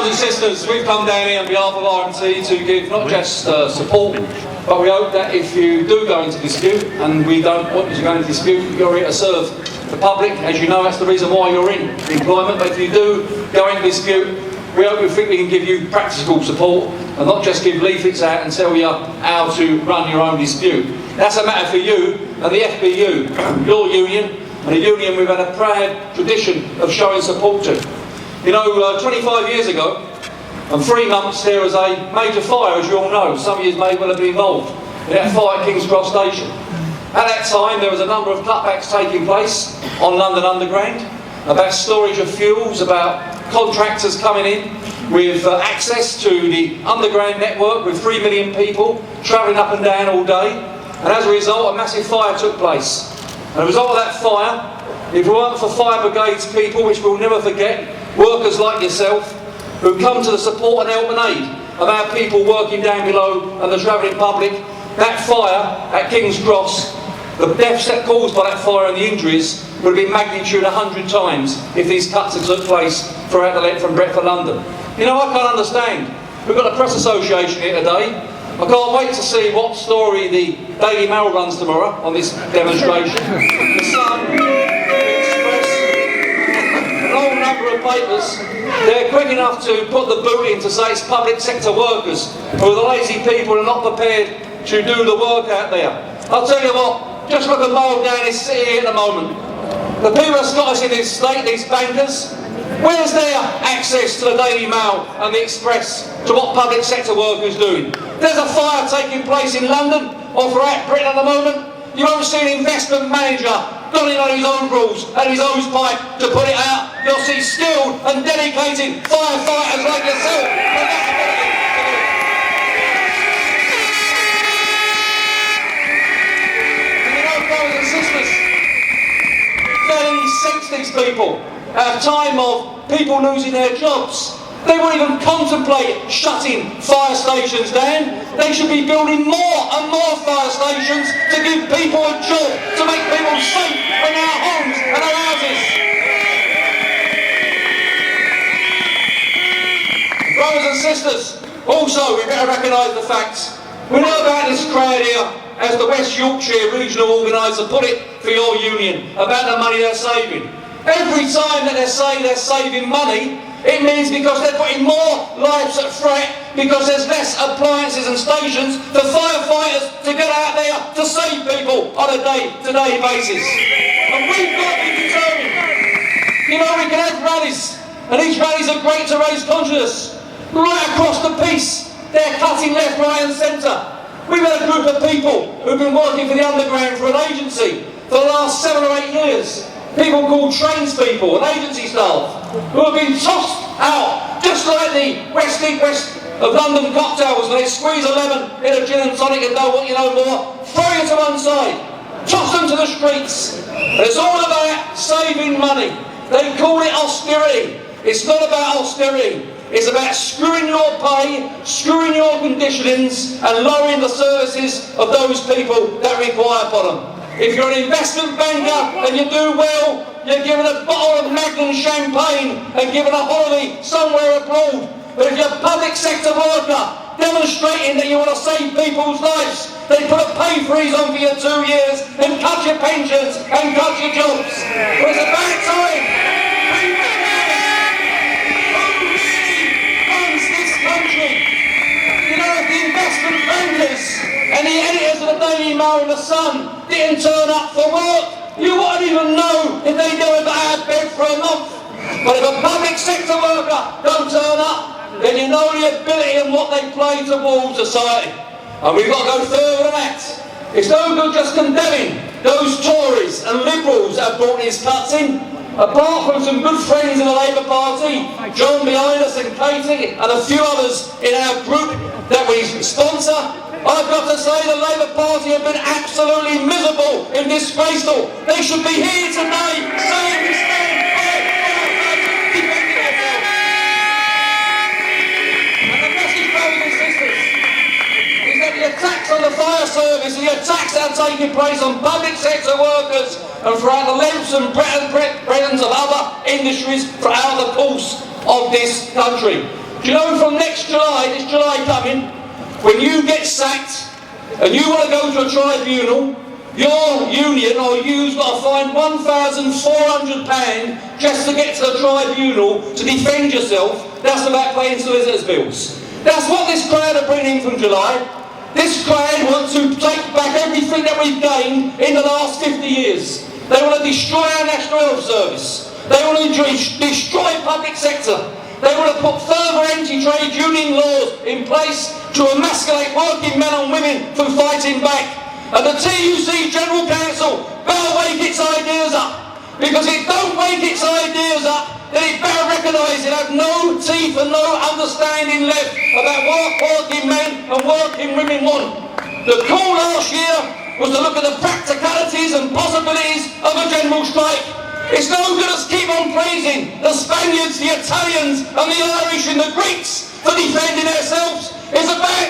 Brothers and sisters, we've come down here on behalf of RMT to give not just support, but we hope that if you do go into dispute, and we don't want you to go into dispute, you're here to serve the public. As you know, that's the reason why you're in employment. But if you do go into dispute, we think we can give you practical support and not just give leaflets out and tell you how to run your own dispute. That's a matter for you and the FBU, your union, and a union we've had a proud tradition of showing support to. You know, 25 years ago, and 3 months, there was a major fire, as you all know. Some of you may well have been involved in that fire at King's Cross Station. At that time, there was a number of cutbacks taking place on London Underground, about storage of fuels, about contractors coming in with access to the underground network with 3 million people travelling up and down all day. And as a result, a massive fire took place. And as a result of that fire, if it weren't for fire brigades people, which we'll never forget, workers like yourself, who come to the support and help and aid of our people working down below and the travelling public, that fire at King's Cross, the deaths that caused by that fire and the injuries would have been magnitude 100 times if these cuts had took place throughout the length from Brentford, London. You know, I can't understand. We've got a press association here today. I can't wait to see what story the Daily Mail runs tomorrow on this demonstration. The Sun, the Express, an whole number of papers, they're quick enough to put the boot in to say it's public sector workers who are the lazy people and not prepared to do the work out there. I'll tell you what, just look at Mould down this city here at the moment. The people that got us in this state, these bankers, where's their access to the Daily Mail and the Express to what public sector workers are doing? There's a fire taking place in London or throughout Britain at the moment. You won't see an investment manager donning on his own rules and his hose pipe to put it out. You'll see skilled and dedicated firefighters like yourself. And you know, brothers and sisters, fairly sense these people at a time of people losing their jobs. They won't even contemplate shutting fire stations down. They should be building more and more fire stations to give people a job, to make people safe in our homes and our houses. Brothers and sisters, also we better recognise the facts. We know about this crowd here, as the West Yorkshire regional organiser put it for your union, about the money they're saving. Every time that they say they're saving money, it means because they're putting more lives at threat, because there's less appliances and stations for firefighters to get out there to save people on a day-to-day basis. And we've got to be determined. You know, we can have rallies, and these rallies are great to raise consciousness. Right across the piece, they're cutting left, right and centre. We've had a group of people who've been working for the Underground for an agency for the last 7 or 8 years. People called tradespeople and agency staff who have been tossed out, just like the West of London cocktails when they squeeze a lemon in a gin and tonic and know what you know more, throw you to one side, toss them to the streets. And it's all about saving money. They call it austerity. It's not about austerity. It's about screwing your pay, screwing your conditionings and lowering the services of those people that require upon them. If you're an investment banker and you do well, you're given a bottle of Magnum champagne and given a holiday somewhere abroad. But if you're a public sector worker demonstrating that you want to save people's lives, they put a pay freeze on for you 2 years and cut your pensions and cut your jobs. Well, it's about time. Who really runs this country? You know, if the investment bankers and the editors of the Daily Mail and the Sun didn't turn up for work, you wouldn't even know if they never got out of bed for a month. But if a public sector worker don't turn up, then you know the ability and what they play towards society. And we've got to go further than that. It's no good just condemning those Tories and Liberals that have brought these cuts in. Apart from some good friends in the Labour Party, John behind us and Katie and a few others in our group that we sponsor, I've got to say the Labour Party have been absolutely miserable and disgraceful. They should be here today saying we stand by defending ourselves. And the message, brothers and sisters, is that the attacks on the fire service and the attacks that are taking place on public sector workers and throughout the lengths and breadths of other industries throughout the course of this country. Do you know from next July, this July coming, when you get sacked and you want to go to a tribunal, your union or you's got to find £1,400 just to get to the tribunal to defend yourself. That's about paying solicitors' bills. That's what this crowd are bringing in from July. This crowd wants to take back everything that we've gained in the last 50 years. They want to destroy our National Health Service. They want to destroy public sector. They want to put further anti-trade union laws in place to emasculate working men and women from fighting back. And the TUC General Council better wake its ideas up. Because if it don't wake its ideas up, then it better recognise it has no teeth and no understanding left about what working men and working women want. The call last year was to look at the practicalities and possibilities of a general strike. It's no good us keep on praising the Spaniards, the Italians and the Irish and the Greeks for defending ourselves. It's about